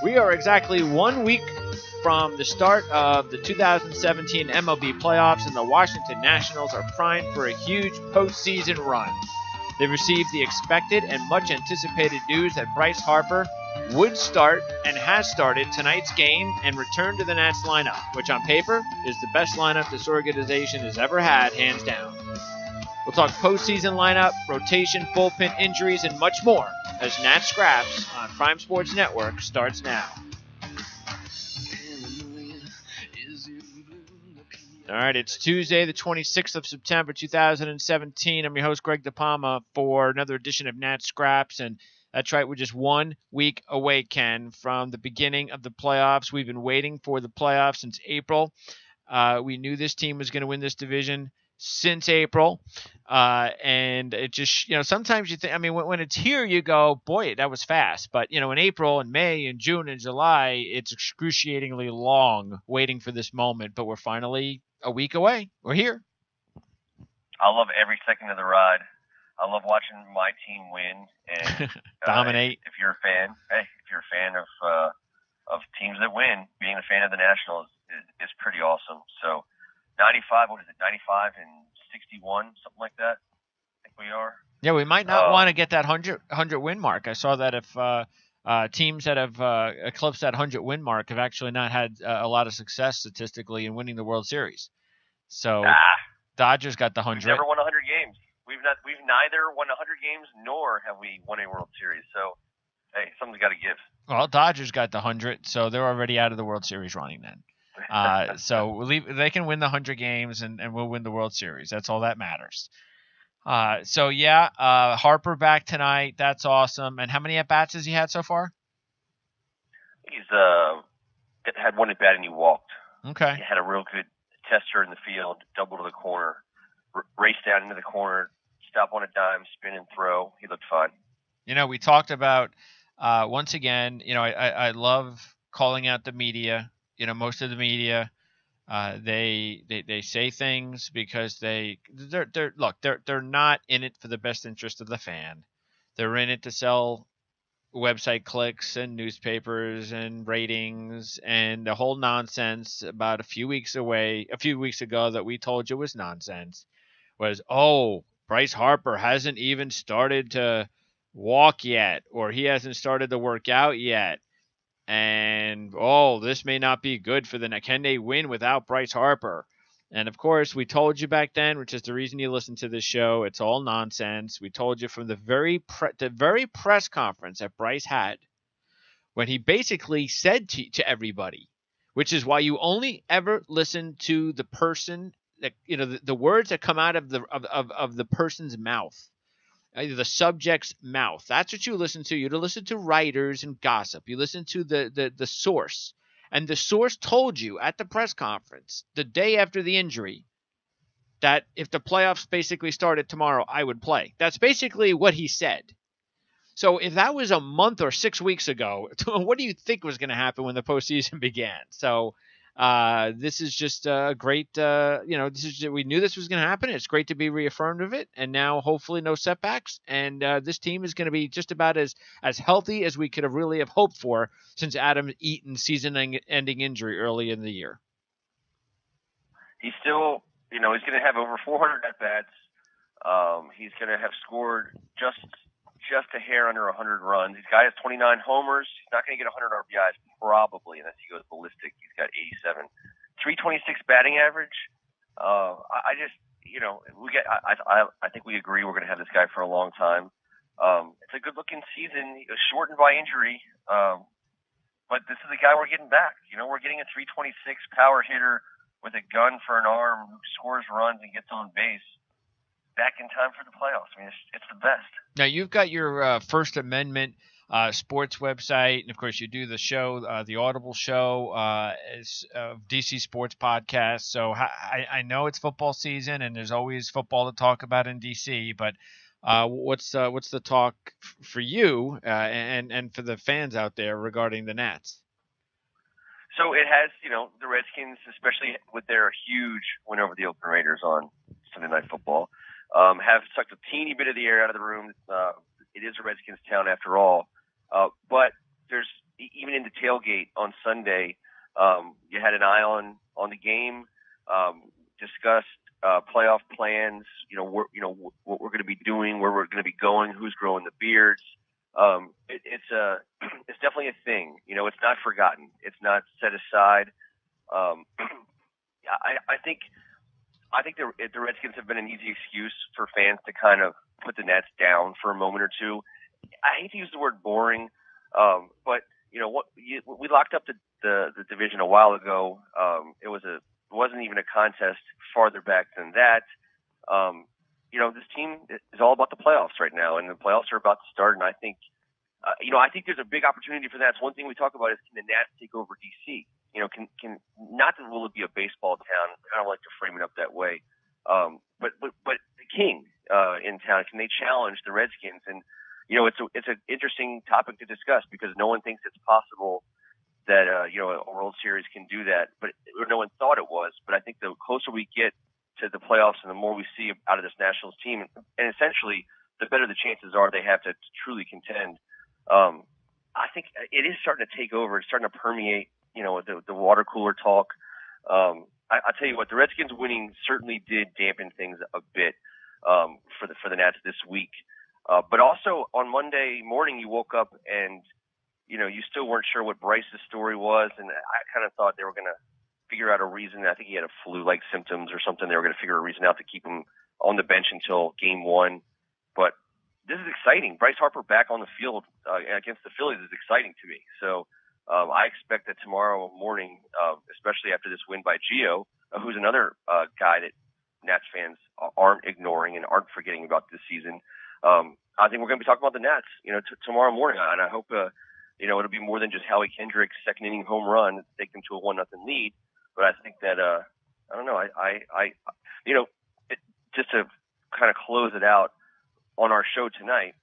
We are exactly 1 week from the start of the 2017 MLB playoffs, and the Washington Nationals are primed for a huge postseason run. They received the expected and much anticipated news that Bryce Harper would start and has started tonight's game and returned to the Nats lineup, which on paper is the best lineup this organization has ever had, hands down. We'll talk postseason lineup, rotation, bullpen injuries, and much more as Nats Scraps on Prime Sports Network starts now. All right, it's Tuesday, the 26th of September, 2017. I'm your host, Greg DePalma, for another edition of Nats Scraps. And that's right, we're just 1 week away, Ken, from the beginning of the playoffs. We've been waiting for the playoffs since April. We knew this team was going to win this division since April. And it just, sometimes you think, when it's here, you go, boy, that was fast. But, in April and May and June and July, it's excruciatingly long waiting for this moment. But we're finally a week away. We're here. I love every second of the ride. I love watching my team win and dominate. If you're a fan, of teams that win, being a fan of the Nationals is pretty awesome. So 95, what is it, 95 and 61, something like that, I think we are. Yeah, we might not want to get that 100 win mark. I saw that if teams that have eclipsed that 100 win mark have actually not had a lot of success statistically in winning the World Series. So Dodgers got the 100. We've never won 100 games. We've neither won 100 games nor have we won a World Series. So, hey, something's got to give. Well, Dodgers got the 100, so they're already out of the World Series running then. So they can win the 100 games and we'll win the World Series. That's all that matters. Harper back tonight. That's awesome. And how many at-bats has he had so far? He's had one at-bat and he walked. Okay. He had a real good tester in the field, double to the corner, race down into the corner, stop on a dime, spin and throw. He looked fine. We talked about, once again, I love calling out the media. Most of the media, they say things because they're not in it for the best interest of the fan. They're in it to sell website clicks and newspapers and ratings and the whole nonsense about a few weeks ago that we told you was nonsense was, Bryce Harper hasn't even started to walk yet, or he hasn't started to work out yet. And, this may not be good for can they win without Bryce Harper? And, of course, we told you back then, which is the reason you listen to this show, it's all nonsense. We told you from the very press conference that Bryce had when he basically said to everybody, which is why you only ever listen to the person that, the words that come out of the person's mouth. The subject's mouth. That's what you listen to. You don't listen to writers and gossip. You listen to the source. And the source told you at the press conference the day after the injury that if the playoffs basically started tomorrow, I would play. That's basically what he said. So if that was a month or 6 weeks ago, what do you think was going to happen when the postseason began? So this is just a great, we knew this was going to happen. It's great to be reaffirmed of it. And now hopefully no setbacks. And this team is going to be just about as healthy as we could have really have hoped for since Adam Eaton's season-ending injury early in the year. He's still, he's going to have over 400 at-bats. He's going to have scored just a hair under 100 runs. This guy has 29 homers. He's not going to get 100 RBIs probably unless he goes ballistic. He's got 87, 326 batting average. I think we agree we're going to have this guy for a long time. It's a good looking season. It was shortened by injury, but this is the guy we're getting back. We're getting a 326 power hitter with a gun for an arm who scores runs and gets on base back in time for the playoffs. It's the best. Now, you've got your First Amendment sports website, and, of course, you do the show, the Audible show, DC Sports Podcast. So I know it's football season, and there's always football to talk about in DC, but what's the talk for you and for the fans out there regarding the Nats? So it has, the Redskins, especially with their huge win over the Oakland Raiders on Sunday Night Football, have sucked a teeny bit of the air out of the room. It is a Redskins town after all. But there's even in the tailgate on Sunday, you had an eye on the game, discussed playoff plans. What we're going to be doing, where we're going to be going, who's growing the beards. It's definitely a thing. It's not forgotten. It's not set aside. I think the Redskins have been an easy excuse for fans to kind of put the Nats down for a moment or two. I hate to use the word boring, but we locked up the division a while ago. It wasn't even a contest farther back than that. This team is all about the playoffs right now, and the playoffs are about to start. And I think, I think there's a big opportunity for that. It's one thing we talk about is, can the Nats take over DC? Can not that will it be a baseball town? I don't like to frame it up that way. But the King in town, can they challenge the Redskins? And it's an interesting topic to discuss because no one thinks it's possible that a World Series can do that, or no one thought it was. But I think the closer we get to the playoffs and the more we see out of this Nationals team, and essentially the better the chances are they have to truly contend. I think it is starting to take over. It's starting to permeate. The water cooler talk. I'll tell you what, the Redskins winning certainly did dampen things a bit for the Nats this week. But also on Monday morning, you woke up and you still weren't sure what Bryce's story was, and I kind of thought they were going to figure out a reason. I think he had a flu-like symptoms or something. They were going to figure a reason out to keep him on the bench until Game 1. But this is exciting. Bryce Harper back on the field against the Phillies is exciting to me. So. I expect that tomorrow morning, especially after this win by Gio, who's another guy that Nats fans aren't ignoring and aren't forgetting about this season. I think we're going to be talking about the Nats, tomorrow morning, and I hope it'll be more than just Howie Kendrick's second inning home run to take them to a 1-0 lead. But I think that I don't know. Just to kind of close it out on our show tonight,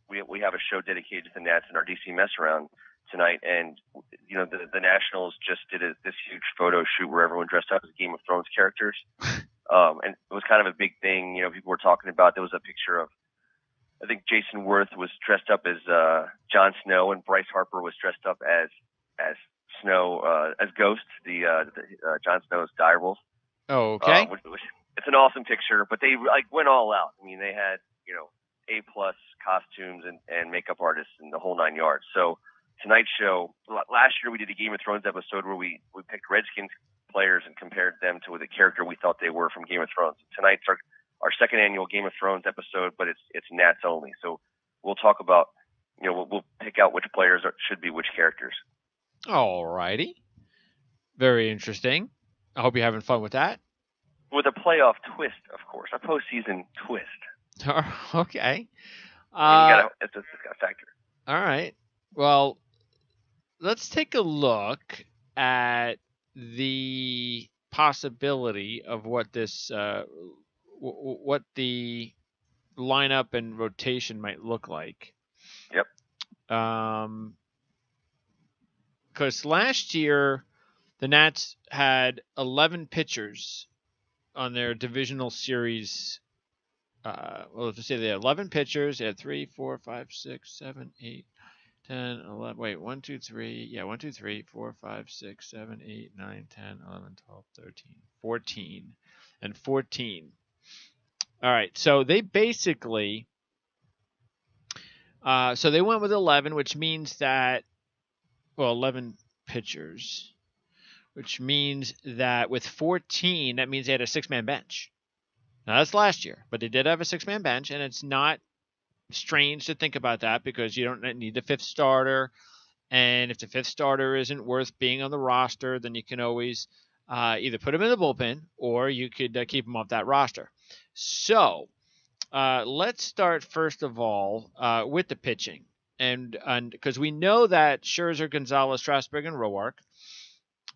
we have a show dedicated to the Nats and our DC mess around tonight, and the Nationals just did this huge photo shoot where everyone dressed up as Game of Thrones characters, and it was kind of a big thing. People were talking about. There was a picture of, I think Jason Worth was dressed up as Jon Snow, and Bryce Harper was dressed up as Snow, as Ghost, the Jon Snow's direwolf. Oh, okay. It's an awesome picture, but they went all out. I mean, they had A+ costumes and makeup artists and the whole 9 yards. So. Tonight's show, last year we did a Game of Thrones episode where we picked Redskins players and compared them to the character we thought they were from Game of Thrones. Tonight's our second annual Game of Thrones episode, but it's Nats only. So we'll talk about, we'll pick out which players should be which characters. All righty. Very interesting. I hope you're having fun with that. With a playoff twist, of course. A postseason twist. Okay. It's got a factor. All right. Well, let's take a look at the possibility of what this, what the lineup and rotation might look like. Yep. Because last year, the Nats had 11 pitchers on their divisional series. Let's just say they had 11 pitchers. They had 3, 4, 5, 6, 7, 8. 10, 11, wait, 1, 2, 3, yeah, 1, 2, 3, 4, 5, 6, 7, 8, 9, 10, 11, 12, 13, 14, and 14. All right, so they basically, so they went with 11, which means that, 11 pitchers, which means that with 14, that means they had a 6-man bench. Now, that's last year, but they did have a 6-man bench, and it's not strange to think about that because you don't need the 5th starter, and if the 5th starter isn't worth being on the roster, then you can always either put him in the bullpen or you could keep him off that roster. So let's start first of all with the pitching, and because we know that Scherzer, Gonzalez, Strasburg, and Roark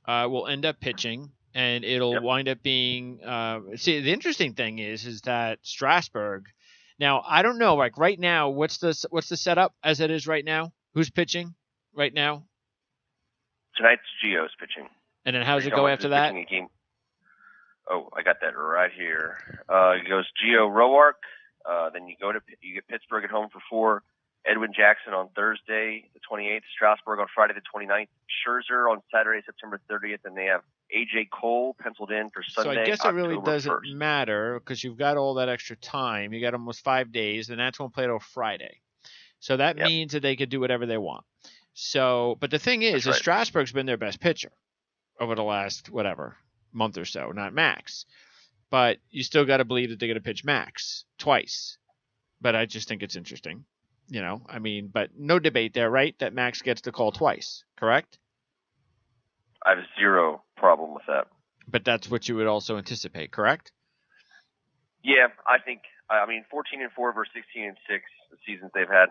will end up pitching, and it'll wind up being see, the interesting thing is that Strasburg. Now, I don't know, like right now, what's the setup as it is right now? Who's pitching right now? Tonight's Gio's pitching. And then how does it go after that? Oh, I got that right here. It goes Gio, Roark. Then you get Pittsburgh at home for 4. Edwin Jackson on Thursday, the 28th. Strasburg on Friday, the 29th. Scherzer on Saturday, September 30th. And they have A.J. Cole penciled in for Sunday, So I guess it really October doesn't 1st. matter because you've got all that extra time. You got almost 5 days, and that's won't play till Friday. So that means that they could do whatever they want. So, but the thing is Strasburg's been their best pitcher over the last, month or so, not Max. But you still got to believe that they're going to pitch Max twice. But I just think it's interesting. But no debate there, right? That Max gets the call twice, correct? I have zero problem with that. But that's what you would also anticipate, correct? Yeah, I think. 14-4 versus 16-6, the seasons they've had.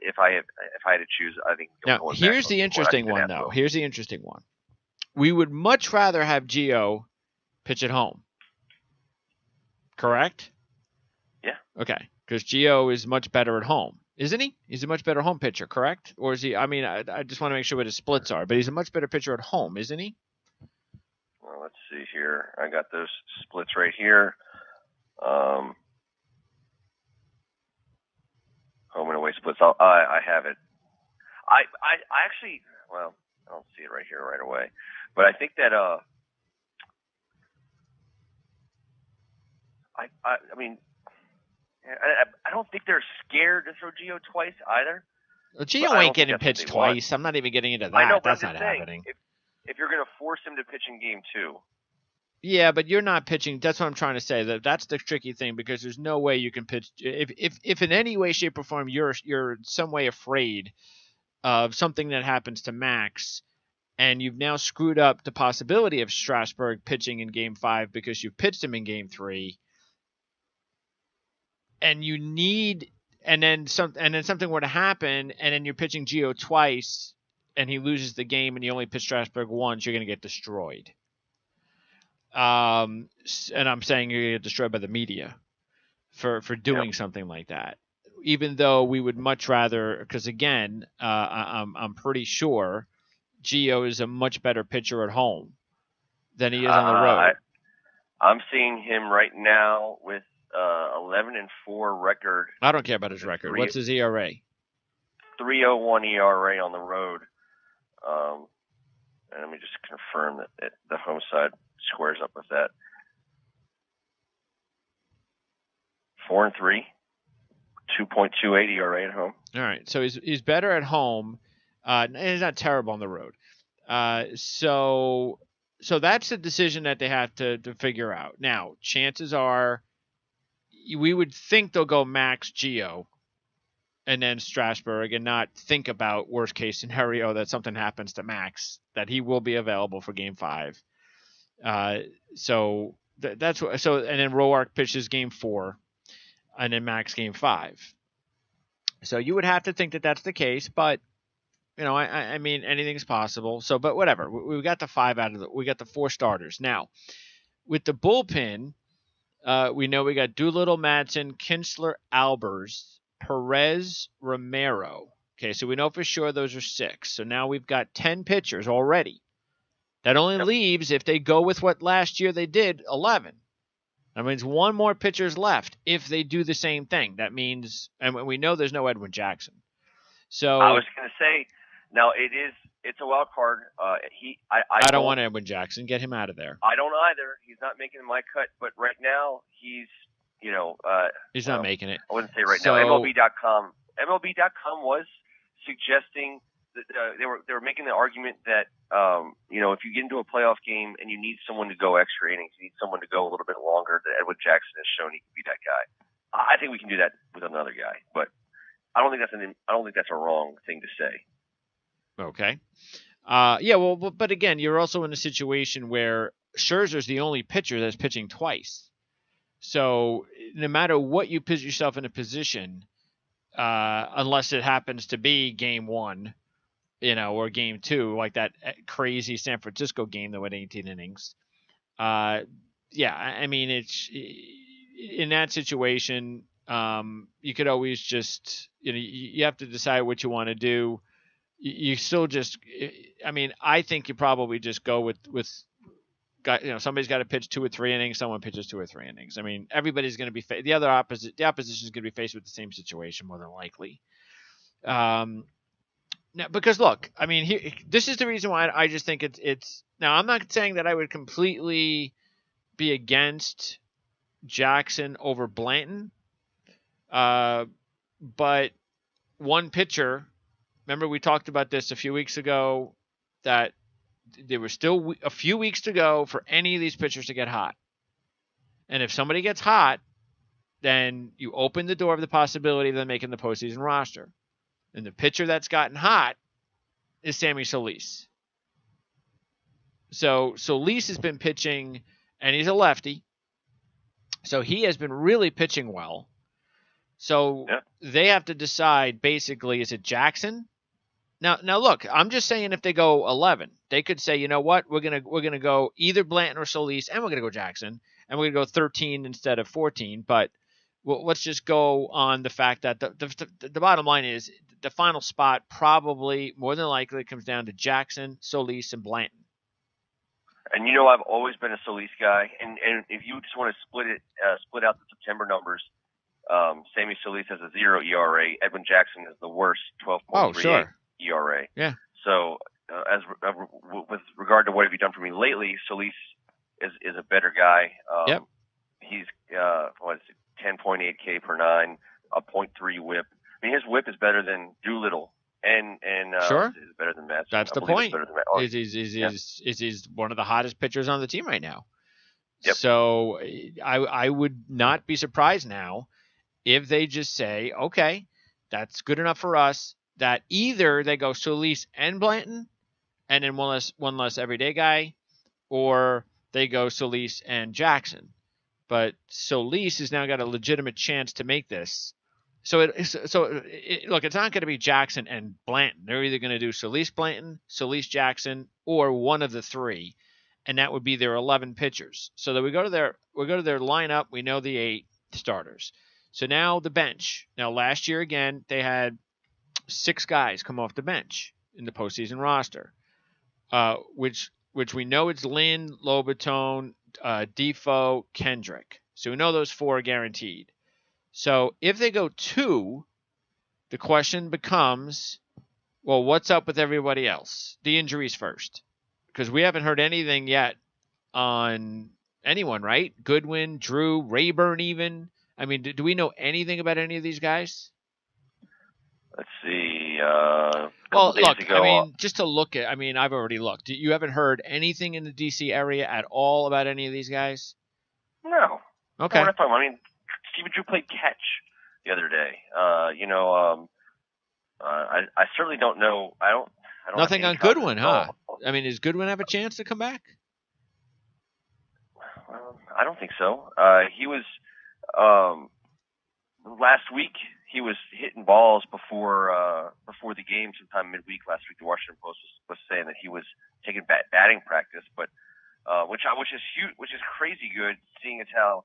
If I had to choose, I think. Now, here's the interesting one, though. Here's the interesting one. We would much rather have Gio pitch at home. Correct? Yeah. Okay, because Gio is much better at home, isn't he? He's a much better home pitcher, correct? Or is he? I just want to make sure what his splits are. But he's a much better pitcher at home, isn't he? Well, let's see here. I got those splits right here. Home and away splits. I have it. I actually, well, I don't see it right here right away, but I think that I don't think they're scared to throw Gio twice either. Well, Gio ain't getting pitched twice. I'm not even getting into that. I know, that's not happening. If you're going to force him to pitch in game 2. Yeah, but you're not pitching. That's what I'm trying to say. That's the tricky thing because there's no way you can pitch. If in any way, shape, or form you're in some way afraid of something that happens to Max, and you've now screwed up the possibility of Strasburg pitching in Game 5 because you pitched him in Game 3, and you need, and then something were to happen, and then you're pitching Gio twice, and he loses the game, and you only pitch Strasburg once, you're going to get destroyed. And I'm saying you're going to get destroyed by the media for doing something like that. Even though we would much rather, because again, I'm pretty sure Gio is a much better pitcher at home than he is on the road. I'm seeing him right now with 11-4 record. I don't care about his record. What's his ERA? 3.01 ERA on the road. And let me just confirm that the home side squares up with that. 4-3, 2.28 ERA at home. All right, so he's better at home. And he's not terrible on the road. So that's the decision that they have to figure out. Now, chances are, we would think they'll go Max Gio and then Strasburg and not think about worst case scenario that something happens to Max, that he will be available for Game 5. So that's what. So and then Roark pitches Game 4, and then Max Game 5. So you would have to think that that's the case, but I mean anything's possible. So, but whatever. We got we got the 4 starters now. With the bullpen, we know we got Doolittle, Madsen, Kinsler, Albers, Perez, Romero. Okay, so we know for sure those are 6. So now we've got 10 pitchers already. That only leaves, if they go with what last year they did, 11. That means one more pitcher's left if they do the same thing. That means, and we know there's no Edwin Jackson. So I was going to say, now it's a wild card. I don't want Edwin Jackson. Get him out of there. I don't either. He's not making my cut, but right now he's not making it. I wouldn't say right now. MLB.com was suggesting that they were making the argument that if you get into a playoff game and you need someone to go extra innings, you need someone to go a little bit longer, that Edwin Jackson has shown he can be that guy. I think we can do that with another guy, but I don't think that's a wrong thing to say. Okay. But again, you're also in a situation where Scherzer's the only pitcher that's pitching twice. So no matter what you put yourself in a position, unless it happens to be Game 1, or Game 2, like that crazy San Francisco game that went 18 innings. I mean, it's in that situation, you could always just, you have to decide what you want to do. You still just, I think you probably just go with somebody's got to pitch 2 or 3 innings. Someone pitches 2 or 3 innings. I mean, everybody's going to be the opposition is going to be faced with the same situation more than likely. Now, because look, I mean, this is the reason why I just think it's. Now, I'm not saying that I would completely be against Jackson over Blanton, but one pitcher. Remember, we talked about this a few weeks ago that there were still a few weeks to go for any of these pitchers to get hot. And if somebody gets hot, then you open the door of the possibility of them making the postseason roster. And the pitcher that's gotten hot is Sammy Solis. So Solis has been pitching, and he's a lefty. So he has been really pitching well. So they have to decide, basically, is it Jackson? Now look, I'm just saying if they go 11, they could say, you know what, we're gonna go either Blanton or Solis, and we're gonna go Jackson, and we're gonna go 13 instead of 14. But let's just go on the fact that the bottom line is the final spot probably more than likely comes down to Jackson, Solis, and Blanton. And I've always been a Solis guy, and if you just want to split out the September numbers, Sammy Solis has a 0 ERA. Edwin Jackson is the worst, 12.38 ERA. Yeah. So with regard to what have you done for me lately, Solis is a better guy. Yep. He's 10.8 K per 9, a .3 WHIP. I mean, his WHIP is better than Doolittle. And sure, is better than Madsen. That's the point. He's one of the hottest pitchers on the team right now. Yep. So I would not be surprised now if they just say, okay, that's good enough for us. That either they go Solis and Blanton, and then one less everyday guy, or they go Solis and Jackson. But Solis has now got a legitimate chance to make this. So look, it's not going to be Jackson and Blanton. They're either going to do Solis Blanton, Solis Jackson, or one of the three, and that would be their 11 pitchers. So that we go to their lineup. We know the 8 starters. So now the bench. Now last year again they had 6 guys come off the bench in the postseason roster, which we know it's Lynn, Lobaton, Defoe, Kendrick. So we know those 4 are guaranteed. So if they go 2, the question becomes, well, what's up with everybody else? The injuries first, because we haven't heard anything yet on anyone, right? Goodwin, Drew, Rayburn even. I mean, do we know anything about any of these guys? Let's see. Well, look, I mean, just to look at, I mean, I've already looked. You haven't heard anything in the D.C. area at all about any of these guys? No. Okay. No, I mean, Stephen Drew played catch the other day. I certainly don't know. I don't. Nothing on Goodwin, huh? I mean, does Goodwin have a chance to come back? Well, I don't think so. He was last week. He was hitting balls before the game, sometime midweek last week. The Washington Post was saying that he was taking batting practice, but which is huge, which is crazy good, seeing as how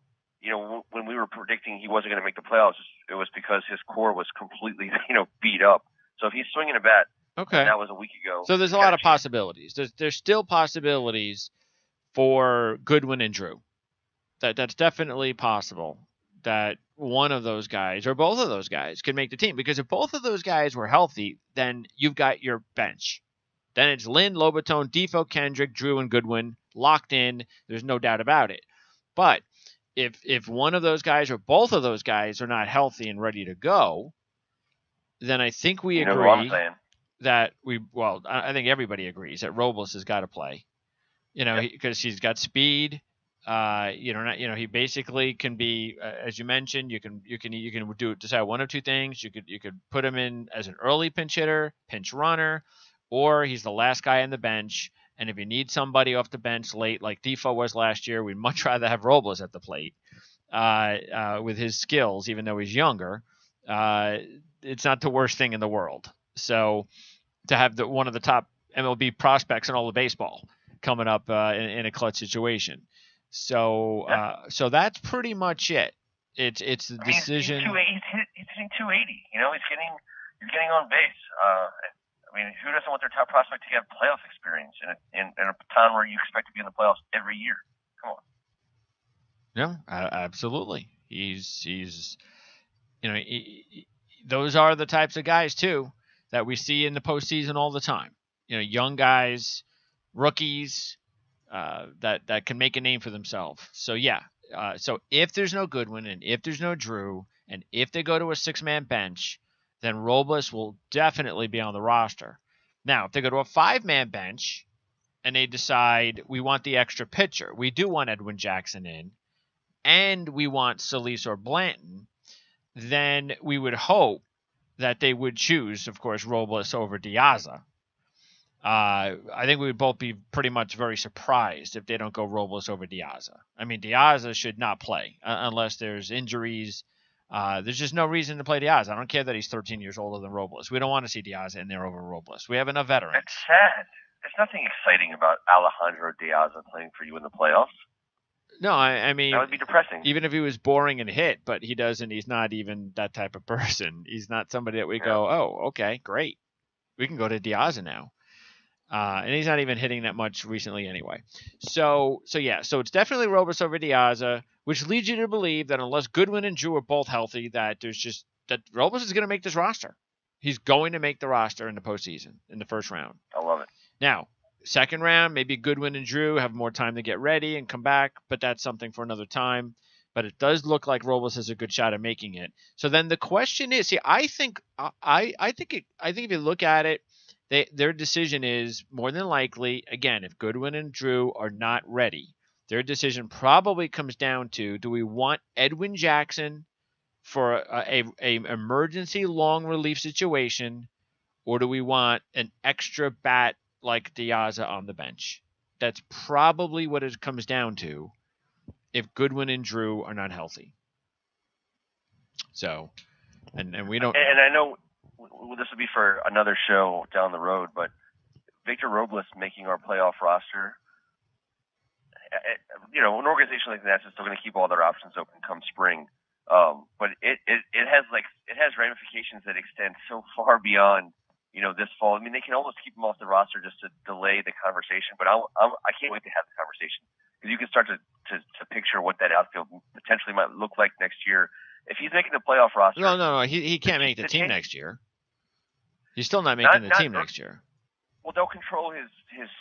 when we were predicting he wasn't going to make the playoffs, it was because his core was completely beat up. So if he's swinging a bat, okay, and that was a week ago. So there's a lot of possibilities. There's still possibilities for Goodwin and Drew. That's definitely possible that one of those guys or both of those guys could make the team, because if both of those guys were healthy, then you've got your bench. Then it's Lynn, Lobaton, Defoe, Kendrick, Drew, and Goodwin locked in. There's no doubt about it. But if one of those guys or both of those guys are not healthy and ready to go, then I think we agree that I think everybody agrees that Robles has got to play. Because he's got speed. He basically can be, as you mentioned, you can decide one of two things. You could put him in as an early pinch hitter, pinch runner, or he's the last guy on the bench. And if you need somebody off the bench late, like Defoe was last year, we'd much rather have Robles at the plate with his skills, even though he's younger. It's not the worst thing in the world. So to have one of the top MLB prospects in all of baseball coming up in a clutch situation. So that's pretty much it. It's the decision. He's hitting 280. He's getting on base. I mean, who doesn't want their top prospect to get playoff experience in a time where you expect to be in the playoffs every year? Come on. Yeah, absolutely. He's those are the types of guys too that we see in the postseason all the time. Young guys, rookies, that can make a name for themselves. So yeah. So if there's no Goodwin and if there's no Drew and if they go to a 6-man bench, then Robles will definitely be on the roster. Now, if they go to a 5-man bench and they decide we want the extra pitcher, we do want Edwin Jackson in, and we want Solis or Blanton, then we would hope that they would choose, of course, Robles over Diaza. I think we would both be pretty much very surprised if they don't go Robles over Diaza. I mean, Diaza should not play unless there's injuries. There's just no reason to play Diaz. I don't care that he's 13 years older than Robles. We don't want to see Diaz in there over Robles. We have enough veterans. It's sad. There's nothing exciting about Alejandro Diaz playing for you in the playoffs. No, I mean, that would be depressing. Even if he was boring and hit, but he doesn't. He's not even that type of person. He's not somebody that we go, oh, okay, great, we can go to Diaz now. And he's not even hitting that much recently anyway. So it's definitely Robles over Diaza, which leads you to believe that unless Goodwin and Drew are both healthy, that Robles is going to make this roster. He's going to make the roster in the postseason, in the first round. I love it. Now, second round, maybe Goodwin and Drew have more time to get ready and come back, but that's something for another time. But it does look like Robles has a good shot at making it. So then the question is, I think if you look at it, their decision is more than likely, again, if Goodwin and Drew are not ready, their decision probably comes down to, do we want Edwin Jackson for a emergency long relief situation, or do we want an extra bat like Diaza on the bench? That's probably what it comes down to if Goodwin and Drew are not healthy. So, and we don't... And I know this will be for another show down the road, but Victor Robles making our playoff roster, an organization like that is still going to keep all their options open come spring. But it has ramifications that extend so far beyond, this fall. I mean, they can almost keep him off the roster just to delay the conversation, but I can't wait to have the conversation, because you can start to picture what that outfield potentially might look like next year. If he's making the playoff roster. No. He can't make the team next year. He's still not making the team next year. Well, they'll control his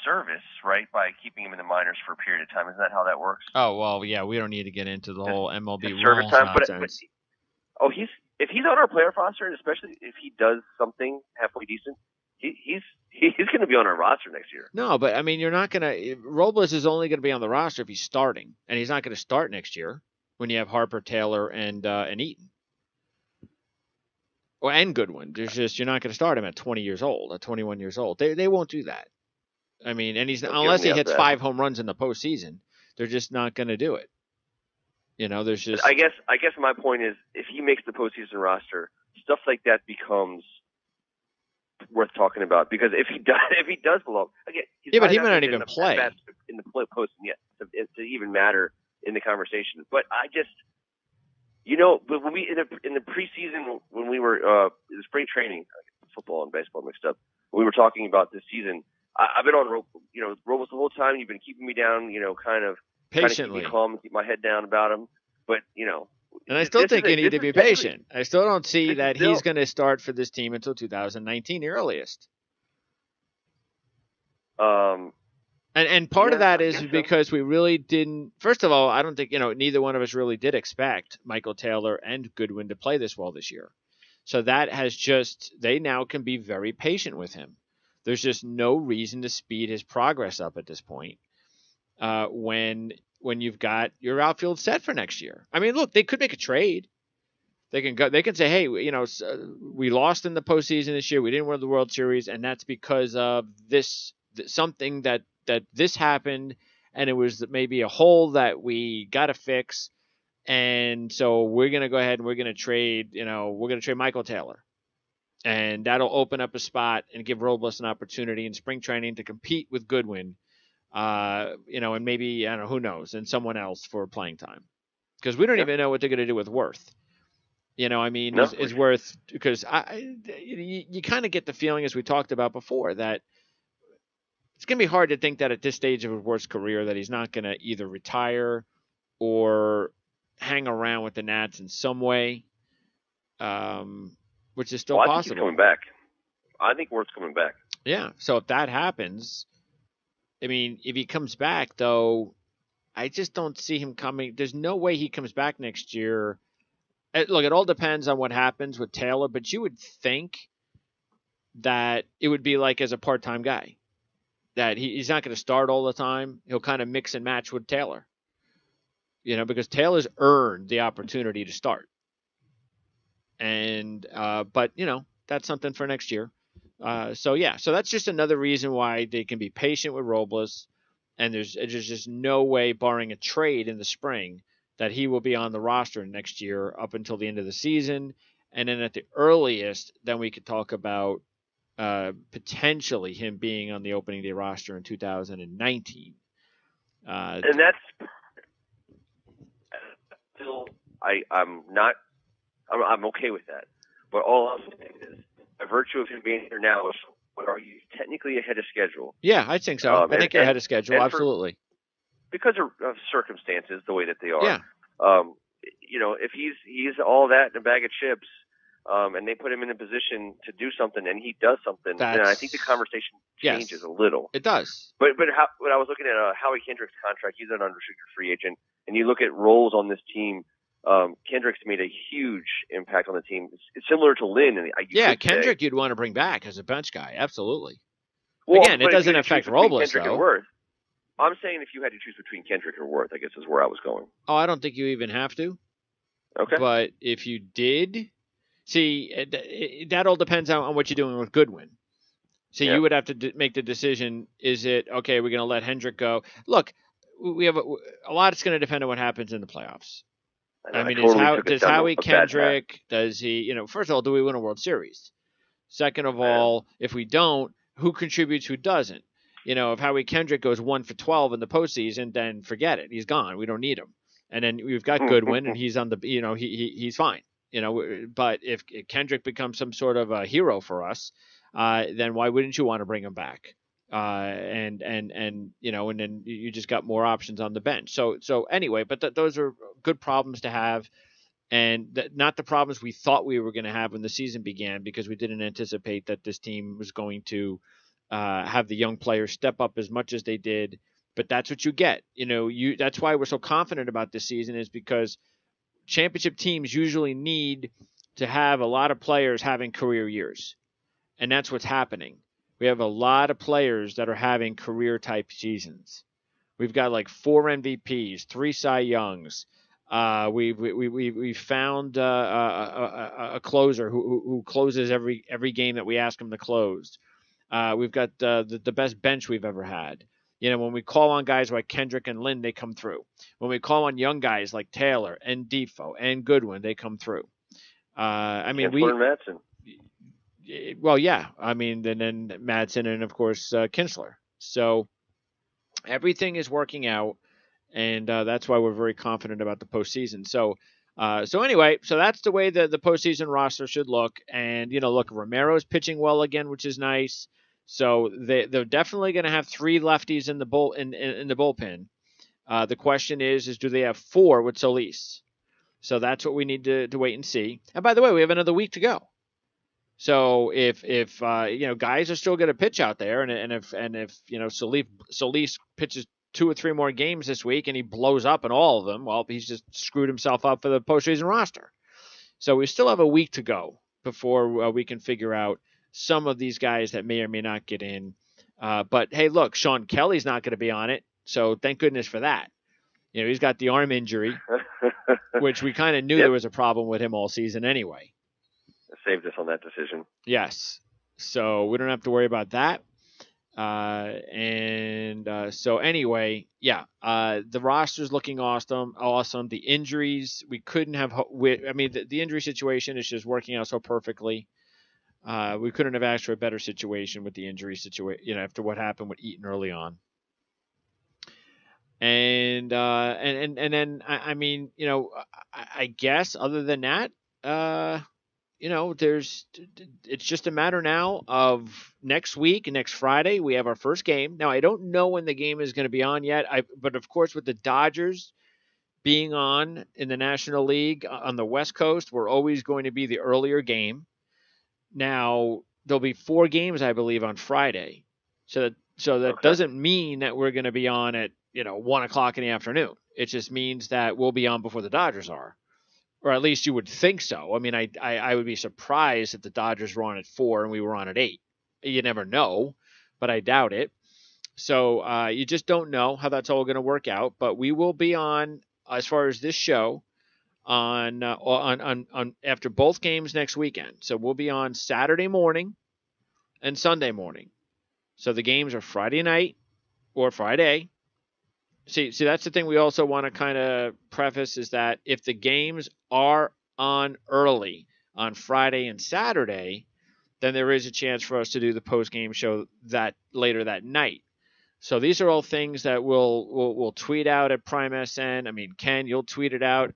service, right, by keeping him in the minors for a period of time. Isn't that how that works? Oh, well, yeah, we don't need to get into the whole MLB rules service time, nonsense. If he's on our playoff roster, and especially if he does something halfway decent, he's going to be on our roster next year. No, but I mean, you're not going to. Robles is only going to be on the roster if he's starting, and he's not going to start next year when you have Harper, Taylor, and Eaton. And Goodwin. There's just, you're not going to start him at 20 years old, at 21 years old. They won't do that. I mean, and unless he hits 5 home runs in the postseason, they're just not going to do it. There's just. I guess my point is, if he makes the postseason roster, stuff like that becomes worth talking about, because if he does belong again, but he might not even play in the postseason yet to even matter in the conversation. But I just. But when we in the preseason, when we were in the spring training, football and baseball mixed up, when we were talking about this season, I've been on Robles the whole time. You've been keeping me down, kind of patiently, trying to keep me calm, keep my head down about him. But and I still think you need to be patient. I still don't see that he's going to start for this team until 2019, the earliest. And part of that is because we really didn't. First of all, I don't think neither one of us really did expect Michael Taylor and Goodwin to play this well this year. So that has they now can be very patient with him. There's just no reason to speed his progress up at this point. When you've got your outfield set for next year. I mean, look, they could make a trade. They can say, hey, we lost in the postseason this year. We didn't win the World Series, and that's because of something that this happened, and it was maybe a hole that we got to fix, and so we're going to go ahead and we're going to trade Michael Taylor, and that'll open up a spot and give Robles an opportunity in spring training to compete with Goodwin, and maybe, I don't know, who knows, and someone else for playing time, because we don't even know what they're going to do with Worth. Is Worth, because you kind of get the feeling, as we talked about before, that it's going to be hard to think that at this stage of Worth's career that he's not going to either retire or hang around with the Nats in some way. which is still I think possible. he's coming back. I think Worth's coming back. Yeah. So if that happens, I mean, if he comes back, though, I just don't see him coming. There's no way he comes back next year. Look, it all depends on what happens with Taylor, but you would think that it would be like as a part-time guy, that he's not going to start all the time. He'll kind of mix and match with Taylor, because Taylor's earned the opportunity to start. And but that's something for next year. So that's just another reason why they can be patient with Robles. And there's just no way, barring a trade in the spring, that he will be on the roster next year up until the end of the season. And then at the earliest, then we could talk about potentially him being on the opening day roster in 2019. And that's still, I'm okay with that. But all I'm saying is, by virtue of him being here now, what are you technically ahead of schedule? Yeah, I think so. I think you're ahead of schedule, absolutely. Because of circumstances, the way that they are. Yeah. If he's all that in a bag of chips, and they put him in a position to do something, and he does something, then I think the conversation changes a little. It does. But when I was looking at Howie Kendrick's contract, he's an unrestricted free agent, and you look at roles on this team. Kendrick's made a huge impact on the team. It's similar to Lynn. Kendrick you'd want to bring back as a bench guy. Absolutely. Well, again, it doesn't affect Robles, Kendrick though. And Worth. I'm saying if you had to choose between Kendrick or Worth, I guess is where I was going. Oh, I don't think you even have to. Okay. But if you did, see, that all depends on what you're doing with Goodwin. So you would have to make the decision, is it, okay, we're going to let Hendrick go? Look, we have a lot that's going to depend on what happens in the playoffs. I mean, does Howie Kendrick, does he, first of all, do we win a World Series? Second of all, if we don't, who contributes, who doesn't? If Howie Kendrick goes 1 for 12 in the postseason, then forget it. He's gone. We don't need him. And then we've got Goodwin, and he's on the, he's fine. But if Kendrick becomes some sort of a hero for us, then why wouldn't you want to bring him back? And then you just got more options on the bench. So anyway, but those are good problems to have, and not the problems we thought we were going to have when the season began, because we didn't anticipate that this team was going to have the young players step up as much as they did. But that's what you get. That's why we're so confident about this season, is because championship teams usually need to have a lot of players having career years, and that's what's happening. We have a lot of players that are having career-type seasons. We've got like 4 MVPs, 3 Cy Youngs. We found a closer who closes every game that we ask him to close. We've got the best bench we've ever had. When we call on guys like Kendrick and Lynn, they come through. When we call on young guys like Taylor and Defoe and Goodwin, they come through. Madsen. Well, yeah. I mean, then Madsen and, of course, Kinsler. So everything is working out, and that's why we're very confident about the postseason. So anyway, so that's the way the postseason roster should look. And, look, Romero's pitching well again, which is nice. So they're definitely going to have 3 lefties in the bullpen. The question is do they have 4 with Solis? So that's what we need to wait and see. And by the way, we have another week to go. So if guys are still going to pitch out there, and if Solis pitches 2 or 3 more games this week and he blows up in all of them, well, he's just screwed himself up for the postseason roster. So we still have a week to go before we can figure out some of these guys that may or may not get in. But hey, look, Sean Kelly's not going to be on it, so thank goodness for that. He's got the arm injury, which we kind of knew there was a problem with him all season anyway. Saved us on that decision. Yes. So we don't have to worry about that. So anyway, the roster's looking awesome. The injuries, we couldn't have, the injury situation is just working out so perfectly. We couldn't have asked for a better situation with the injury situation, after what happened with Eaton early on. And then, I guess other than that, it's just a matter now of next week, next Friday, we have our first game. Now, I don't know when the game is going to be on yet, but of course, with the Dodgers being on in the National League on the West Coast, we're always going to be the earlier game. Now there'll be 4 games, I believe, on Friday, so that doesn't mean that we're going to be on at 1 o'clock in the afternoon. It just means that we'll be on before the Dodgers are, or at least you would think so. I mean, I would be surprised if the Dodgers were on at 4 and we were on at 8. You never know, but I doubt it. So you just don't know how that's all going to work out. But we will be on, as far as this show, on after both games next weekend. So we'll be on Saturday morning and Sunday morning. So the games are Friday night or Friday. See, that's the thing we also want to kind of preface, is that if the games are on early on Friday and Saturday, then there is a chance for us to do the post-game show that later that night. So these are all things that we'll tweet out at Prime SN. I mean, Ken, you'll tweet it out,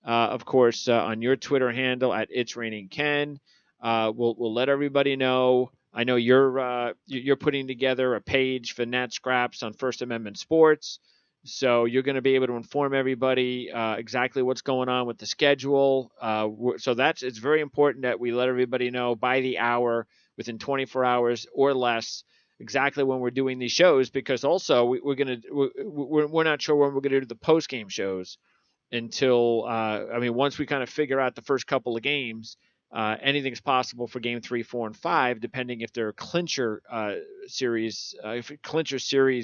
of course, on your Twitter handle at It's Raining Ken. We'll let everybody know. I know you're putting together a page for Nat Scraps on First Amendment Sports. So you're going to be able to inform everybody exactly what's going on with the schedule. So it's very important that we let everybody know by the hour, within 24 hours or less, exactly when we're doing these shows, because also we're not sure when we're going to do the post game shows until once we kind of figure out the first couple of games. Anything's possible for game 3, 4, and 5, depending if they're clincher series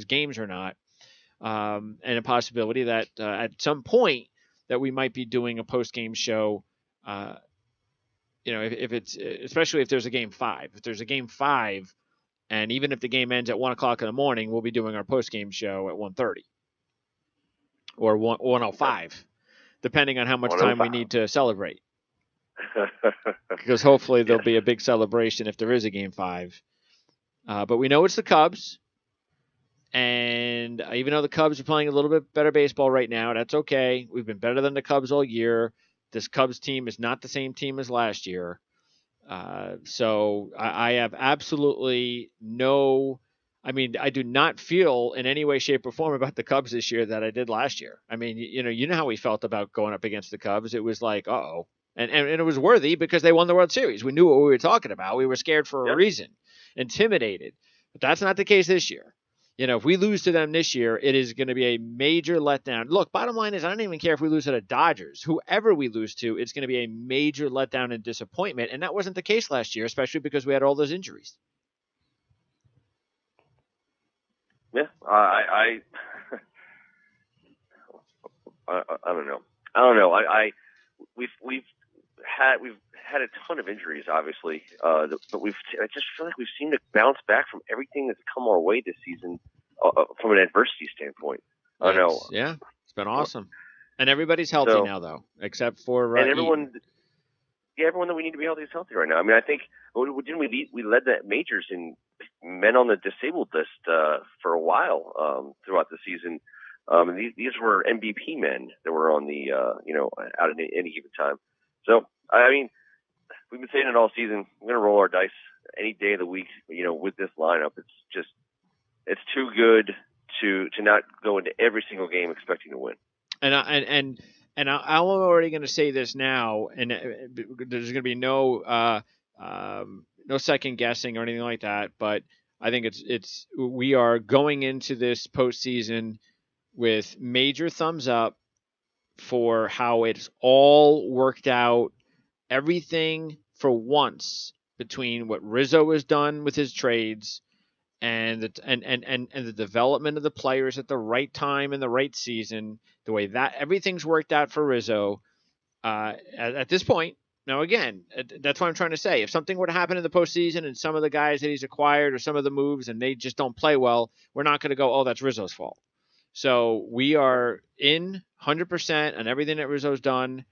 games or not. And a possibility that at some point that we might be doing a post-game show, if it's, especially if there's a game 5. If there's a game 5, and even if the game ends at 1 o'clock in the morning, we'll be doing our post-game show at 1:30 or 1:05, depending on how much time we need to celebrate. Because hopefully there'll be a big celebration if there is a game 5. But we know it's the Cubs. And even though the Cubs are playing a little bit better baseball right now, that's okay. We've been better than the Cubs all year. This Cubs team is not the same team as last year. So I have absolutely I do not feel in any way, shape, or form about the Cubs this year that I did last year. I mean, you know how we felt about going up against the Cubs. It was like, uh-oh. And it was worthy because they won the World Series. We knew what we were talking about. We were scared for a reason, intimidated. But that's not the case this year. If we lose to them this year, it is going to be a major letdown. Look, bottom line is I don't even care if we lose to the Dodgers. Whoever we lose to, it's going to be a major letdown and disappointment. And that wasn't the case last year, especially because we had all those injuries. Yeah, I don't know. We've had a ton of injuries, obviously, but I just feel like we've seemed to bounce back from everything that's come our way this season from an adversity standpoint. I don't know. Yeah, it's been awesome, and everybody's healthy now, though, except for and everyone. Yeah, everyone that we need to be healthy is healthy right now. I mean, I think didn't we led the majors in men on the disabled list for a while throughout the season. And these were MVP men that were on the out at any given time. So I mean, we've been saying it all season. We're going to roll our dice any day of the week, with this lineup. It's too good to not go into every single game expecting to win. And I'm already going to say this now, and there's going to be no second guessing or anything like that. But I think we are going into this postseason with major thumbs up for how it's all worked out. Everything for once between what Rizzo has done with his trades and the development of the players at the right time in the right season, the way that everything's worked out for Rizzo at this point. Now, again, that's what I'm trying to say. If something were to happen in the postseason and some of the guys that he's acquired or some of the moves and they just don't play well, we're not going to go, oh, that's Rizzo's fault. So we are in 100% on everything that Rizzo's done.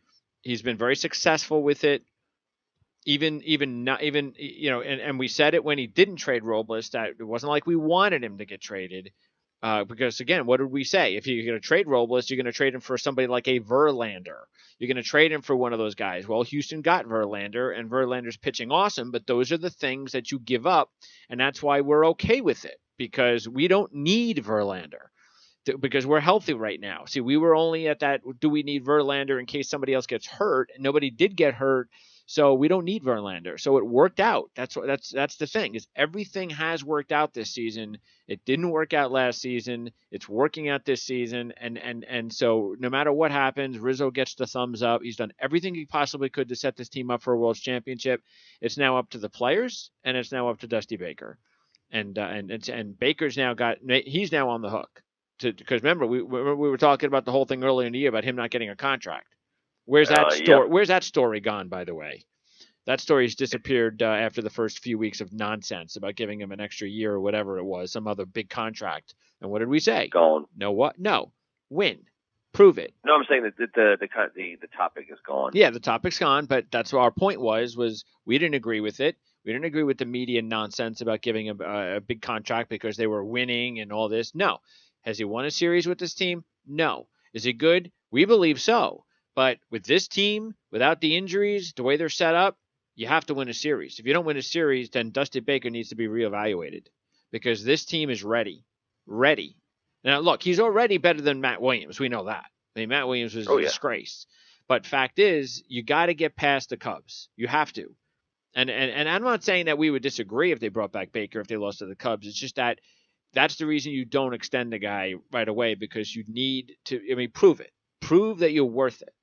He's been very successful with it. And we said it when he didn't trade Robles, that it wasn't like we wanted him to get traded. Because again, what did we say? If you're going to trade Robles, you're going to trade him for somebody like a Verlander. You're going to trade him for one of those guys. Well, Houston got Verlander, and Verlander's pitching awesome, but those are the things that you give up, and that's why we're okay with it, because we don't need Verlander. Because we're healthy right now. See, we were only at that, do we need Verlander in case somebody else gets hurt? And nobody did get hurt. So we don't need Verlander. So it worked out. That's the thing, is everything has worked out this season. It didn't work out last season. It's working out this season. And so no matter what happens, Rizzo gets the thumbs up. He's done everything he possibly could to set this team up for a World Championship. It's now up to the players, and it's now up to Dusty Baker. And Baker's now he's now on the hook. Because remember, we were talking about the whole thing earlier in the year about him not getting a contract. Where's that story? Where's that story gone? By the way, that story's disappeared after the first few weeks of nonsense about giving him an extra year or whatever it was, some other big contract. And what did we say? Gone. No what? No. Win. Prove it. No, I'm saying that the topic is gone. Yeah, the topic's gone. But that's what our point was we didn't agree with it. We didn't agree with the media nonsense about giving him a big contract because they were winning and all this. No. Has he won a series with this team? No. Is he good? We believe so. But with this team, without the injuries, the way they're set up, you have to win a series. If you don't win a series, then Dusty Baker needs to be reevaluated because this team is ready. Ready. Now, look, he's already better than Matt Williams. We know that. I mean, Matt Williams was a disgrace. But fact is, you got to get past the Cubs. You have to. And I'm not saying that we would disagree if they brought back Baker if they lost to the Cubs. It's just that that's the reason you don't extend the guy right away, because you need to, prove it. Prove that you're worth it.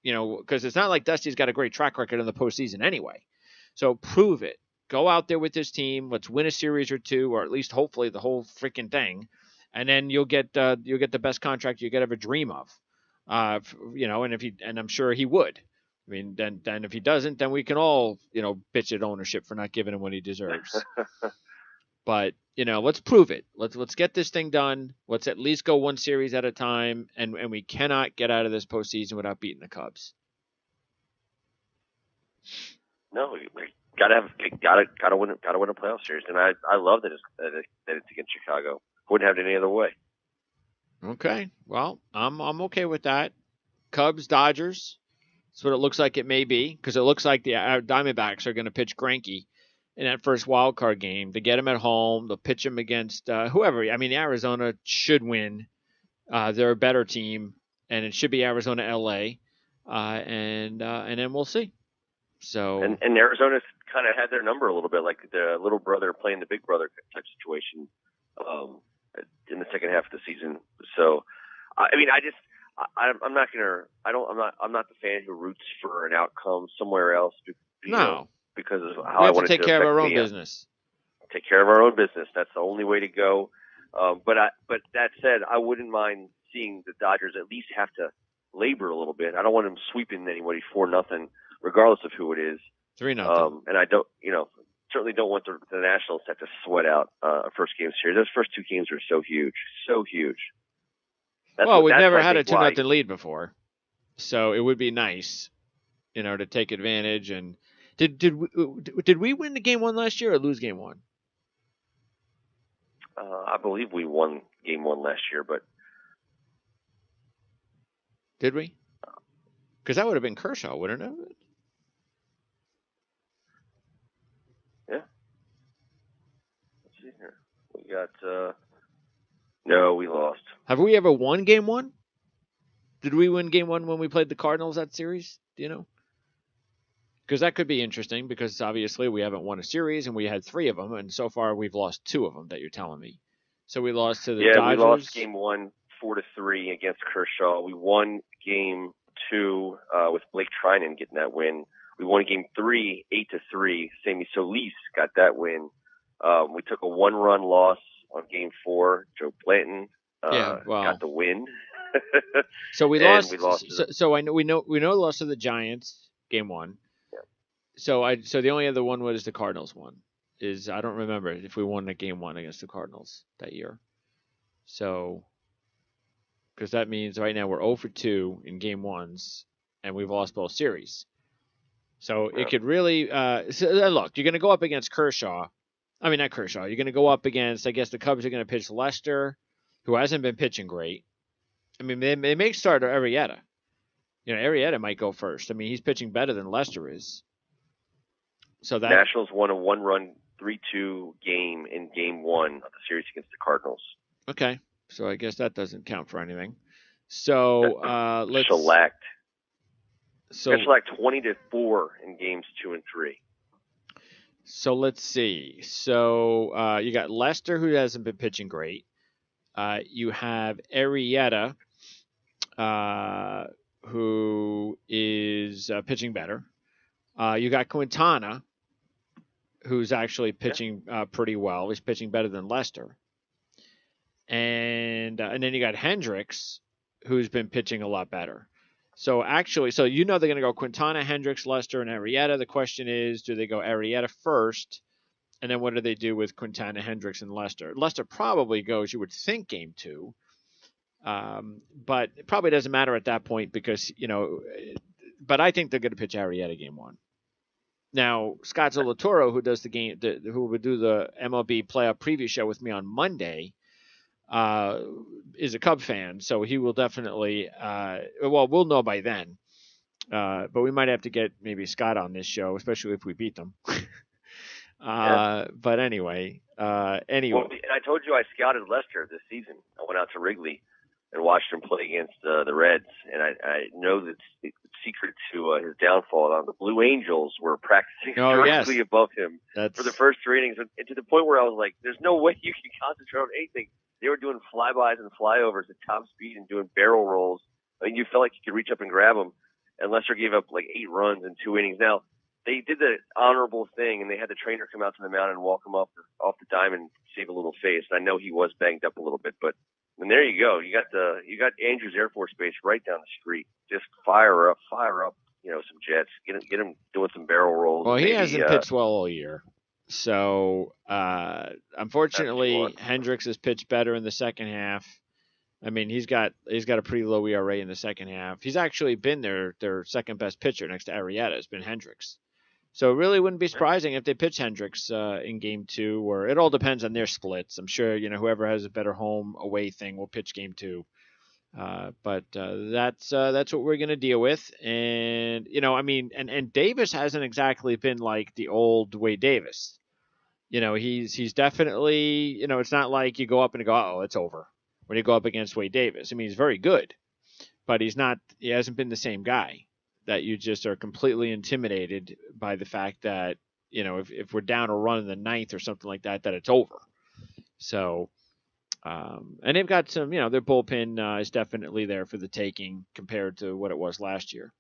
Because it's not like Dusty's got a great track record in the postseason anyway. So prove it. Go out there with this team. Let's win a series or two, or at least hopefully the whole freaking thing, and then you'll get the best contract you could ever dream of. And I'm sure he would. I mean, then if he doesn't, then we can all bitch at ownership for not giving him what he deserves. But let's prove it. Let's get this thing done. Let's at least go one series at a time, and we cannot get out of this postseason without beating the Cubs. No, we gotta win a playoff series, and I love that it's against Chicago. Wouldn't have it any other way. Okay, well, I'm okay with that. Cubs, Dodgers. That's what it looks like it may be, because it looks like the Diamondbacks are going to pitch Greinke in that first wild card game to get him at home. They'll pitch him against whoever. I mean, Arizona should win. They're a better team, and it should be Arizona, LA, and then we'll see. So and Arizona's kind of had their number a little bit, like the little brother playing the big brother type situation in the second half of the season. So, I'm not the fan who roots for an outcome somewhere else. Because of how we I have want to take care of our own business. Take care of our own business. That's the only way to go. But that said, I wouldn't mind seeing the Dodgers at least have to labor a little bit. I don't want them sweeping anybody 4-0, regardless of who it is. 3-0. And I don't, certainly don't want the Nationals to have to sweat out a first game series. Those first two games are so huge, so huge. We've never had a 2-0 lead before, so it would be nice, to take advantage. And did we win the game one last year or lose game one? I believe we won game one last year, but did we? Because that would have been Kershaw, wouldn't it? Yeah. Let's see here. We got. No, we lost. Have we ever won game one? Did we win game one when we played the Cardinals that series? Do you know? Because that could be interesting, because obviously we haven't won a series, and we had 3 of them, and so far we've lost 2 of them that you're telling me. So we lost to the Dodgers. Yeah, we lost game 1 4-3 against Kershaw. We won game 2 with Blake Trinan getting that win. We won game 3 8-3. Sammy Solis got that win. We took a 1-run loss on game 4. Joe Blanton got the win. So we lost. So I know we lost to the Giants game 1. So the only other one was the Cardinals one. I don't remember if we won the game 1 against the Cardinals that year. So, because that means right now we're 0-2 in game 1s, and we've lost both series. So it could really look. You're going to go up against Kershaw. I mean, not Kershaw. You're going to go up against. I guess the Cubs are going to pitch Lester, who hasn't been pitching great. I mean, they may start Arrieta. Arrieta might go first. I mean, he's pitching better than Lester is. So that Nationals won a 1-run 3-2 game in game 1 of the series against the Cardinals. Okay, so I guess that doesn't count for anything. So let's shellacked. So it's like 20-4 in games 2 and 3. So let's see. So you got Lester, who hasn't been pitching great. You have Arrieta, who is pitching better. You got Quintana, who's actually pitching pretty well. He's pitching better than Lester. And then you got Hendricks, who's been pitching a lot better. So actually, they're going to go Quintana, Hendricks, Lester, and Arrieta. The question is, do they go Arrieta first? And then what do they do with Quintana, Hendricks, and Lester? Lester probably goes, you would think, game 2. But it probably doesn't matter at that point because, but I think they're going to pitch Arrieta game 1. Now, Scott Zolatoro, who does who would do the MLB playoff preview show with me on Monday, is a Cub fan, so he will definitely. We'll know by then, but we might have to get maybe Scott on this show, especially if we beat them. But anyway. Well, I told you I scouted Lester this season. I went out to Wrigley and watched him play against the Reds, and I know that the secret to his downfall. The Blue Angels were practicing directly above him for the first 3 innings, and to the point where I was like, "There's no way you can concentrate on anything." They were doing flybys and flyovers at top speed and doing barrel rolls. I mean, you felt like you could reach up and grab them. And Lester gave up like 8 runs in 2 innings. Now, they did the honorable thing, and they had the trainer come out to the mound and walk him off the diamond, save a little face. And I know he was banged up a little bit, but and there you go. You got Andrews Air Force Base right down the street. Just fire up, some jets. Get him doing some barrel rolls. Well, he hasn't pitched well all year. So, unfortunately, Hendricks has pitched better in the second half. I mean, he's got a pretty low ERA in the second half. He's actually been their second best pitcher next to Arrieta has been Hendricks. So it really wouldn't be surprising if they pitch Hendricks in game 2, or it all depends on their splits. I'm sure, whoever has a better home away thing will pitch game 2. But that's what we're going to deal with. And, and Davis hasn't exactly been like the old Wade Davis. He's definitely, it's not like you go up and go, oh, it's over when you go up against Wade Davis. I mean, he's very good, but he hasn't been the same guy that you just are completely intimidated by the fact that, if we're down a run in the 9th or something like that, that it's over. So, and they've got some, their bullpen is definitely there for the taking compared to what it was last year.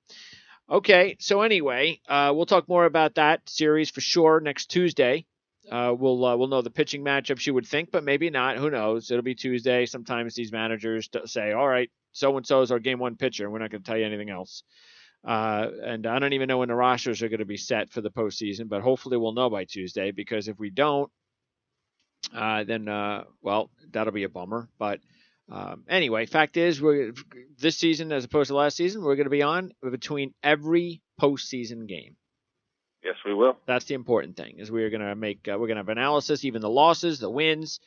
Okay, so anyway, we'll talk more about that series for sure next Tuesday. We'll know the pitching matchups, you would think, but maybe not. Who knows? It'll be Tuesday. Sometimes these managers say, all right, so-and-so is our game 1 pitcher. We're not going to tell you anything else. And I don't even know when the rosters are going to be set for the postseason, but hopefully we'll know by Tuesday, because if we don't, then that'll be a bummer. But anyway, fact is, this season, as opposed to last season, we're going to be on between every postseason game. Yes, we will. That's the important thing, is we're going to have analysis, even the losses, the wins.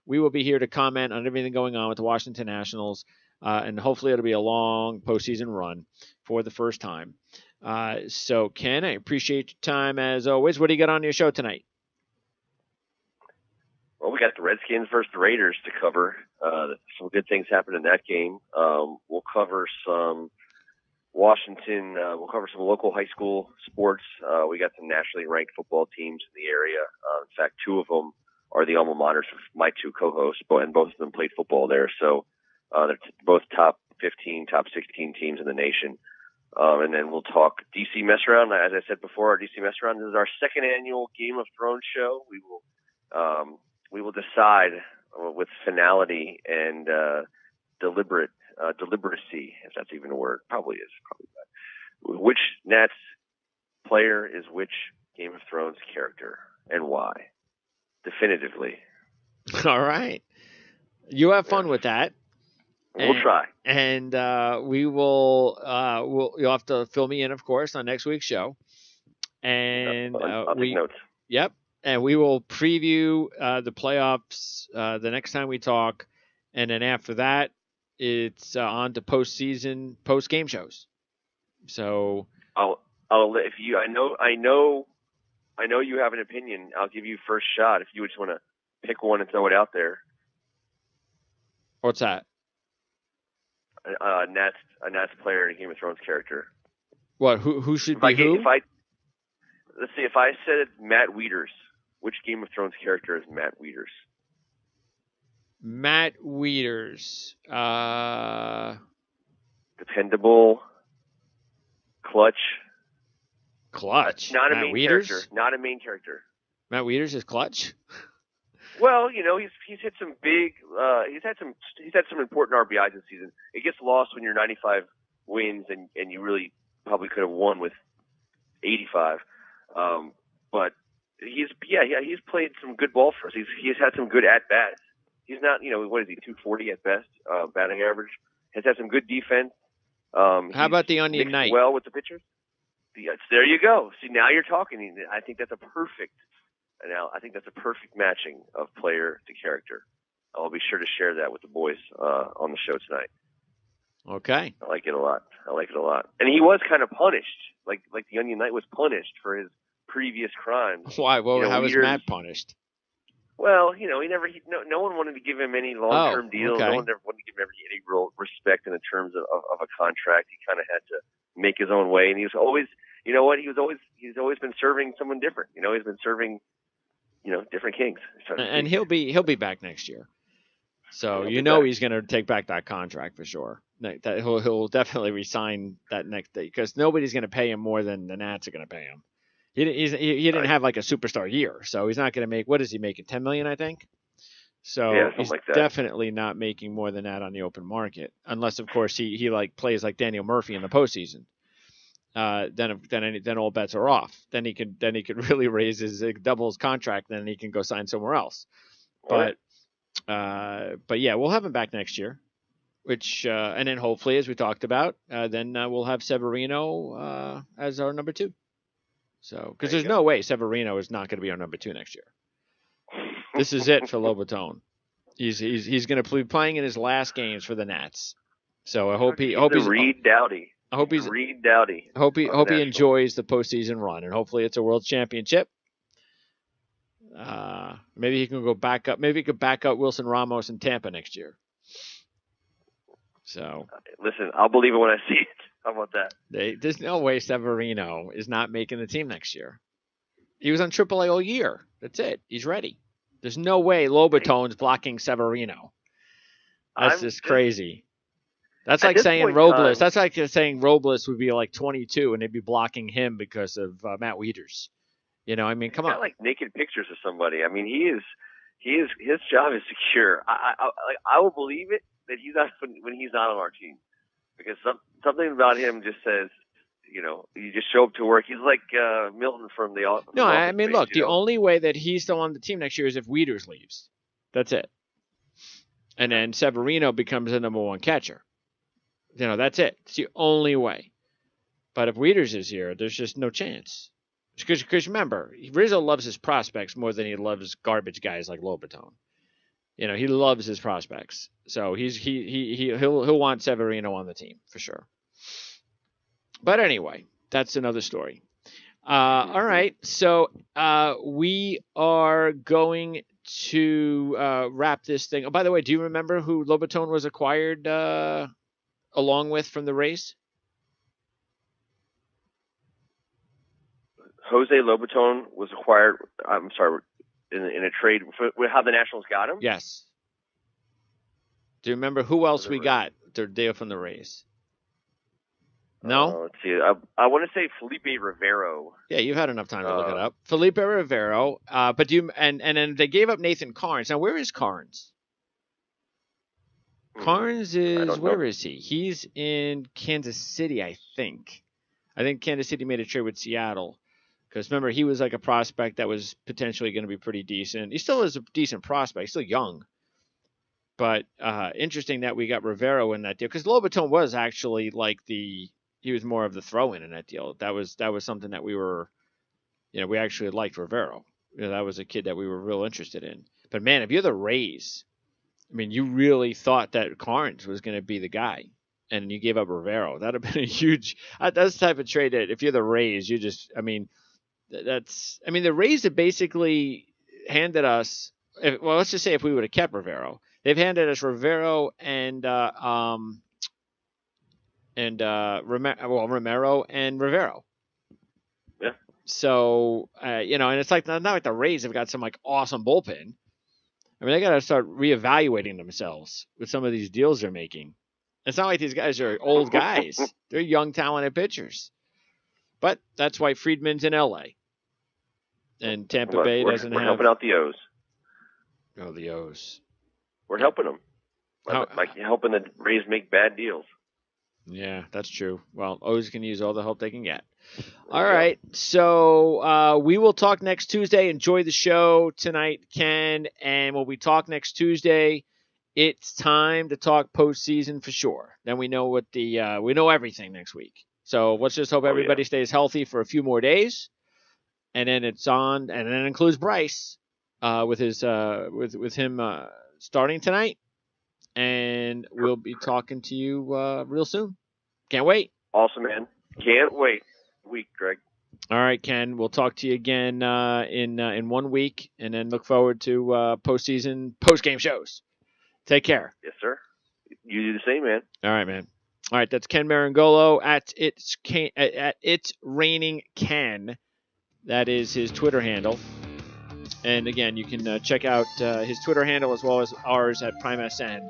We will be here to comment on everything going on with the Washington Nationals, and hopefully it'll be a long postseason run for the first time. So, Ken, I appreciate your time as always. What do you got on your show tonight? Well, we got the Redskins versus the Raiders to cover. Some good things happened in that game. We'll cover some Washington. We'll cover some local high school sports. We got some nationally ranked football teams in the area. In fact, 2 of them are the alma maters of my 2 co-hosts, and both of them played football there. So they're both top 15, top 16 teams in the nation. And then we'll talk DC Mess Around. As I said before, our DC Mess Around is our second annual Game of Thrones show. We will decide with finality and deliberacy, if that's even a word. Probably is. Probably not. Which Nats player is which Game of Thrones character and why? Definitively. All right. You have fun with that. We'll try. And we will. You'll have to fill me in, of course, on next week's show. And I'll take notes. Yep. And we will preview the playoffs the next time we talk, and then after that, it's on to post-game shows. So I'll if you. I know you have an opinion. I'll give you first shot if you just want to pick one and throw it out there. What's that? A Nats player in a Game of Thrones character. What? Who should be who? Let's see. If I said Matt Wieters, which Game of Thrones character is Matt Wieters? Matt Wieters. Dependable. Clutch. Clutch. Not a Matt main Wieters? character. Not a main character. Matt Wieters is clutch. Well, he's hit some big. He's had some important RBIs this season. It gets lost when you're 95 wins and you really probably could have won with 85. But he's played some good ball for us. He's had some good at bats. He's not, what is he, 240 at best, batting average. Has had some good defense. How about the Onion Knight? Well, with the pitchers. There you go. See, now you're talking. I think that's a perfect matching of player to character. I'll be sure to share that with the boys on the show tonight. Okay. I like it a lot. And he was kind of punished, like the Onion Knight was punished for his previous crimes. Why? Well, how was Matt punished? Well, no one wanted to give him any long-term deals. Okay. No one ever wanted to give him any real respect in the terms of a contract. He kind of had to make his own way, and he was always, he's always been serving someone different. He's been serving, different kings. And he'll be back next year. So he's going to take back that contract for sure. That he'll definitely resign that next day because nobody's going to pay him more than the Nats are going to pay him. He didn't have like a superstar year, so he's not going to make. What is he making? $10 million, I think. So he's definitely not making more than that on the open market, unless of course he like plays like Daniel Murphy in the postseason. Then all bets are off. Then he could really raise double his contract. Then he can go sign somewhere else. But yeah, we'll have him back next year. Which and then hopefully, as we talked about, then we'll have Severino as our number 2. So, because there's no way Severino is not going to be our number 2 next year. This is it for Lobaton. He's going to be playing in his last games for the Nats. So I hope he's Reed Doughty. I hope he's Reed Doughty. I hope he enjoys the postseason run, and hopefully it's a world championship. Maybe he can go back up. Maybe he could back up Wilson Ramos in Tampa next year. So listen, I'll believe it when I see it. How about that? There's no way Severino is not making the team next year. He was on AAA all year. That's it. He's ready. There's no way Lobaton's blocking Severino. That's just crazy. That's like saying Robles. That's like saying Robles would be like 22 and they'd be blocking him because of Matt Wieters. Come on. Like naked pictures of somebody. I mean, his job is secure. I will believe it that he's not when he's not on our team. Because something about him just says, you just show up to work. He's like Milton from the Office. No, I mean, look, the only way that he's still on the team next year is if Wieters leaves. That's it. And then Severino becomes the number 1 catcher. That's it. It's the only way. But if Wieters is here, there's just no chance. Because remember, Rizzo loves his prospects more than he loves garbage guys like Lobaton. He loves his prospects, so he'll want Severino on the team for sure. But anyway, that's another story. All right, so we are going to wrap this thing. Oh, by the way, do you remember who Lobaton was acquired along with from the Rays? Jose Lobaton was acquired. I'm sorry. In a trade, how the Nationals got him? Yes. Do you remember who else we got the deal from the Rays? No? Let's see. I want to say Felipe Rivero. Yeah, you've had enough time to look it up. Felipe Rivero. But and then they gave up Nathan Carnes. Now, where is Carnes? Carnes is, where is he? He's in Kansas City, I think. I think Kansas City made a trade with Seattle. Because remember, he was like a prospect that was potentially going to be pretty decent. He still is a decent prospect. He's still young. But interesting that we got Rivero in that deal. Because Lobaton was actually like he was more of the throw-in in that deal. That was something that we were, we actually liked Rivero. That was a kid that we were real interested in. But man, if you're the Rays, I mean, you really thought that Carnes was going to be the guy. And you gave up Rivero. That would have been a huge, that's the type of trade that if you're the Rays, the Rays have basically handed us, let's just say if we would have kept Rivero, they've handed us Rivero and and Romero and Rivero. Yeah. So and it's like not like the Rays have got some like awesome bullpen. I mean, they got to start reevaluating themselves with some of these deals they're making. It's not like these guys are old guys; they're young, talented pitchers. But that's why Friedman's in L.A. and Tampa Bay doesn't have. We're helping out the O's. Oh, the O's. We're helping them. Like helping the Rays make bad deals. Yeah, that's true. Well, O's can use all the help they can get. All right, so we will talk next Tuesday. Enjoy the show tonight, Ken. And when we talk next Tuesday, it's time to talk postseason for sure. Then we know we know everything next week. So let's just hope everybody stays healthy for a few more days, and then it's on. And then it includes Bryce with his with him starting tonight. And we'll be talking to you real soon. Can't wait. Awesome, man. Can't wait. Week, Greg. All right, Ken. We'll talk to you again in 1 week, and then look forward to post-game shows. Take care. Yes, sir. You do the same, man. All right, man. All right, that's Ken Marangolo at It's Raining Ken. That is his Twitter handle. And again, you can check out his Twitter handle as well as ours at PrimeSN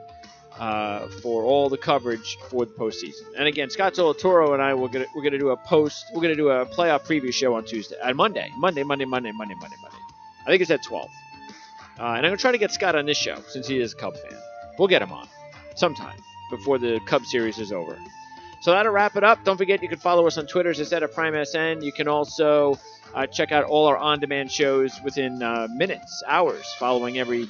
for all the coverage for the postseason. And again, Scott Zolatoro and I we're gonna do a playoff preview show on Monday. I think it's at 12. And I'm gonna try to get Scott on this show since he is a Cub fan. We'll get him on sometime before the Cub series is over. So that'll wrap it up. Don't forget you can follow us on Twitter as at PrimeSN. You can also check out all our on-demand shows within minutes, hours, following every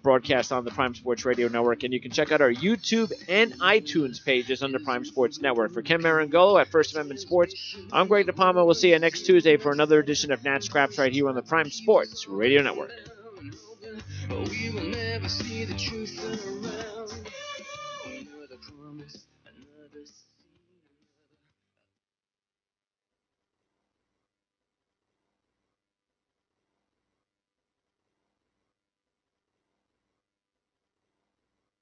broadcast on the Prime Sports Radio Network. And you can check out our YouTube and iTunes pages on the Prime Sports Network. For Ken Marangolo at First Amendment Sports, I'm Greg DePalma. We'll see you next Tuesday for another edition of Nat Scraps right here on the Prime Sports Radio Network. We will never see the truth around.